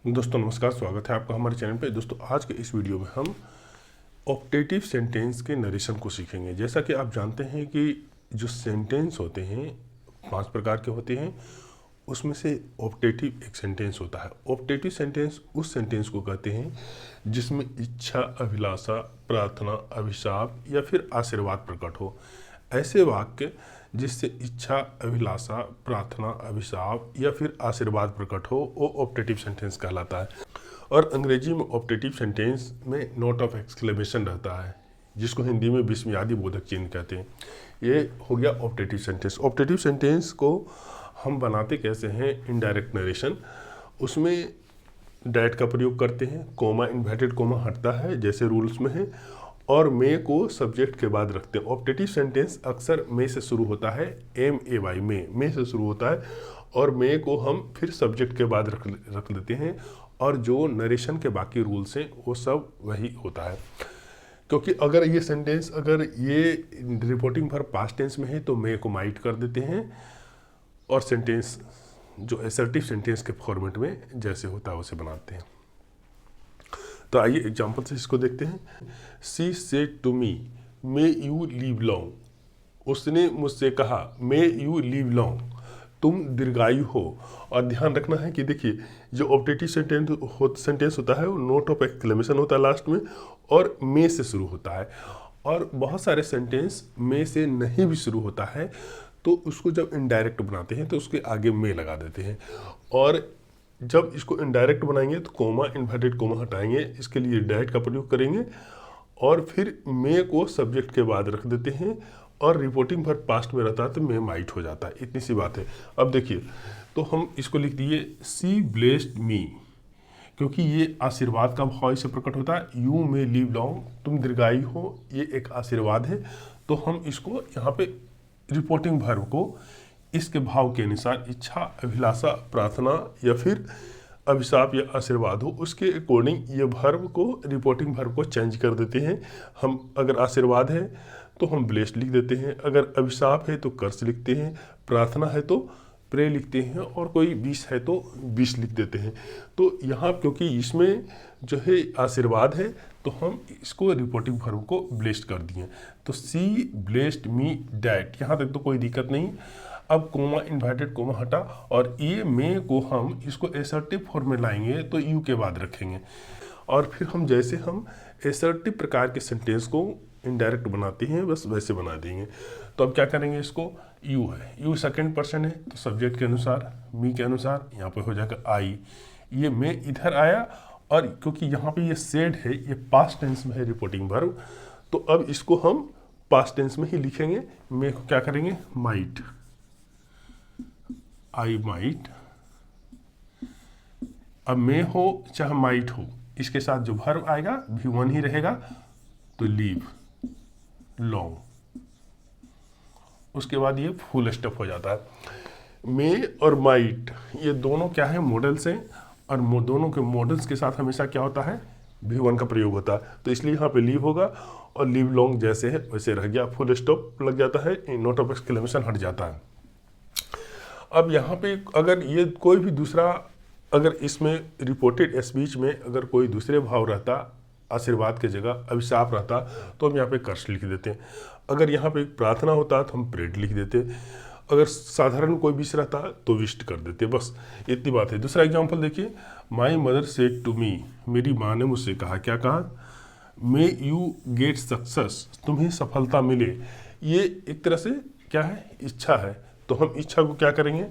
दोस्तों नमस्कार, स्वागत है आपका हमारे चैनल पे। दोस्तों आज के इस वीडियो में हम ऑप्टेटिव सेंटेंस के नरेशन को सीखेंगे। जैसा कि आप जानते हैं कि जो सेंटेंस होते हैं 5 प्रकार के होते हैं, उसमें से ऑप्टेटिव एक सेंटेंस होता है। ऑप्टेटिव सेंटेंस उस सेंटेंस को कहते हैं जिसमें इच्छा, अभिलाषा, प्रार्थना, अभिशाप या फिर आशीर्वाद प्रकट हो। ऐसे वाक्य जिससे इच्छा, अभिलाषा, प्रार्थना, अभिशाप या फिर आशीर्वाद प्रकट हो वो ऑप्टेटिव सेंटेंस कहलाता है। और अंग्रेजी में ऑप्टेटिव सेंटेंस में नोट ऑफ एक्सक्लेमेशन रहता है, जिसको हिंदी में विस्मयादि बोधक चिन्ह कहते हैं। ये हो गया ऑप्टेटिव सेंटेंस। ऑप्टेटिव सेंटेंस को हम बनाते कैसे हैं? Indirect narration. उसमें डैट का प्रयोग करते हैं, कोमा, इन्वर्टेड कोमा हटता है जैसे रूल्स में है, और मे को सब्जेक्ट के बाद रखते हैं। ऑप्टेटिव सेंटेंस अक्सर मे से शुरू होता है, MAY, मे से शुरू होता है, और मे को हम फिर सब्जेक्ट के बाद रख लेते हैं, और जो नरेशन के बाकी रूल्स हैं वो सब वही होता है। क्योंकि अगर ये सेंटेंस अगर ये रिपोर्टिंग फॉर पास्ट टेंस में है तो मे को माइट कर देते हैं, और सेंटेंस जो असर्टिव सेंटेंस के फॉर्मेट में जैसे होता है उसे बनाते हैं। तो आइए एग्जाम्पल से इसको देखते हैं। She said to me, may you live long. उसने मुझसे कहा, मे यू लिव लॉन्ग, तुम दीर्घायु हो। और ध्यान रखना है कि देखिए, जो ऑप्टेटिव सेंटेंस होता है वो नोट ऑफ एक्सक्लेमेशन होता है लास्ट में, और मे से शुरू होता है। और बहुत सारे सेंटेंस मे से नहीं भी शुरू होता है, तो उसको जब इनडायरेक्ट बनाते हैं तो उसके आगे मे लगा देते हैं। और जब इसको इनडायरेक्ट बनाएंगे तो कोमा, इन्वर्टेड कोमा हटाएंगे, इसके लिए डैट का प्रयोग करेंगे, और फिर मे को सब्जेक्ट के बाद रख देते हैं, और रिपोर्टिंग फॉर पास्ट में रहता है तो मे माइट हो जाता है। इतनी सी बात है। अब देखिए, तो हम इसको लिख दिए सी ब्लेस्ड मी, क्योंकि ये आशीर्वाद का भाव इससे प्रकट होता है। यू मे लिव लॉन्ग, तुम दीर्घायु हो, ये एक आशीर्वाद है। तो हम इसको यहाँ पे रिपोर्टिंग वर्ब को इसके भाव के अनुसार, इच्छा, अभिलाषा, प्रार्थना या फिर अभिशाप या आशीर्वाद हो, उसके अकॉर्डिंग ये वर्ब को, रिपोर्टिंग वर्ब को चेंज कर देते हैं। हम अगर आशीर्वाद है तो हम ब्लेस्ड लिख देते हैं, अगर अभिशाप है तो कर्स लिखते हैं, प्रार्थना है तो प्रे लिखते हैं, और कोई विश है तो विश लिख देते हैं। तो यहाँ क्योंकि इसमें जो है आशीर्वाद है तो हम इसको रिपोर्टिंग वर्ब को ब्लेस्ड कर दिए। तो सी ब्लेस्ड मी डैट, यहाँ तक तो कोई दिक्कत नहीं। अब कोमा, इन्वर्टेड कोमा हटा, और ये मे को हम इसको असर्टिव फॉर्म में लाएंगे तो यू के बाद रखेंगे, और फिर हम जैसे हम असर्टिव प्रकार के सेंटेंस को इनडायरेक्ट बनाते हैं बस वैसे बना देंगे। तो अब क्या करेंगे, इसको यू है, यू सेकंड पर्सन है तो सब्जेक्ट के अनुसार, मी के अनुसार यहाँ पे हो जाएगा आई। ये मे इधर आया, और क्योंकि यहाँ पे ये सेड है, ये पास्ट टेंस में है रिपोर्टिंग वर्ब, तो अब इसको हम पास्ट टेंस में ही लिखेंगे। मे को क्या करेंगे, माइट, आई माइट। अब मे हो चाहे माइट हो, इसके साथ जो वर्ब आएगा भी वन ही रहेगा, तो लीव लॉन्ग, उसके बाद ये फुल स्टॉप हो जाता है। मे और माइट ये दोनों क्या है, मॉडल्स हैं, और दोनों के मॉडल्स के साथ हमेशा क्या होता है, भी वन का प्रयोग होता है। तो इसलिए यहाँ पे लीव होगा, और लीव लॉन्ग जैसे है वैसे रह गया, फुल स्टॉप लग जाता है, नोट ऑफ एक्सक्लेमेशन हट जाता है। अब यहाँ पे अगर ये कोई भी दूसरा, अगर इसमें रिपोर्टेड स्पीच में अगर कोई दूसरे भाव रहता, आशीर्वाद की जगह अभिशाप रहता, तो हम यहाँ पे कर्स लिख देते हैं। अगर यहाँ पे प्रार्थना होता तो हम प्रेड लिख देते। अगर साधारण कोई विश रहता तो विश्ड कर देते। बस इतनी बात है। दूसरा एग्जाम्पल देखिए, my mother said to me, मेरी माँ ने मुझसे कहा, क्या कहा, मे यू गेट सक्सेस, तुम्हें सफलता मिले। ये एक तरह से क्या है, इच्छा है। तो हम इच्छा को क्या करेंगे,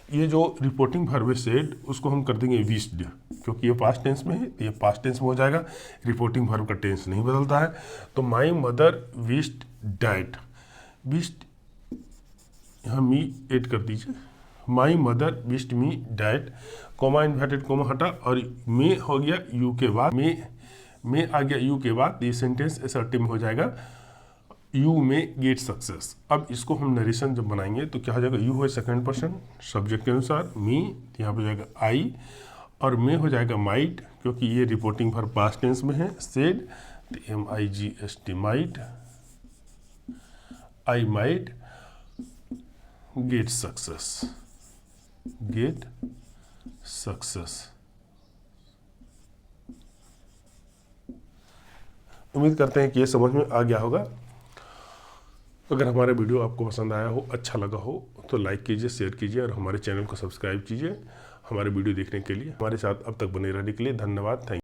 ये जो रिपोर्टिंग वर्ब सेड उसको हम कर देंगे विश्ड, क्योंकि ये पास्ट टेंस में है तो ये पास्ट टेंस में हो जाएगा, रिपोर्टिंग वर्ब का टेंस नहीं बदलता है। तो my mother wished that, wished यहाँ मी ऐड कर दीजिए, my mother wished me that, comma, inverted comma हटा, और मे हो गया यू के बाद, मे आ गया यू के बाद, ये सेंटेंस असर्टिव में हो जाएगा, यू में गेट सक्सेस। अब इसको हम नरेशन जब बनाएंगे तो क्या हो जाएगा, यू है सेकंड पर्सन सब्जेक्ट के अनुसार, मी यहाँ पे जाएगा आई, और मे हो जाएगा माइट, क्योंकि ये रिपोर्टिंग फॉर पास्ट टेंस में है, सेड, तो MIGST might, I might get success, get success. उम्मीद करते हैं कि ये समझ में आ गया होगा। अगर हमारा वीडियो आपको पसंद आया हो, अच्छा लगा हो, तो लाइक कीजिए, शेयर कीजिए और हमारे चैनल को सब्सक्राइब कीजिए। हमारे वीडियो देखने के लिए, हमारे साथ अब तक बने रहने के लिए धन्यवाद। Thank you.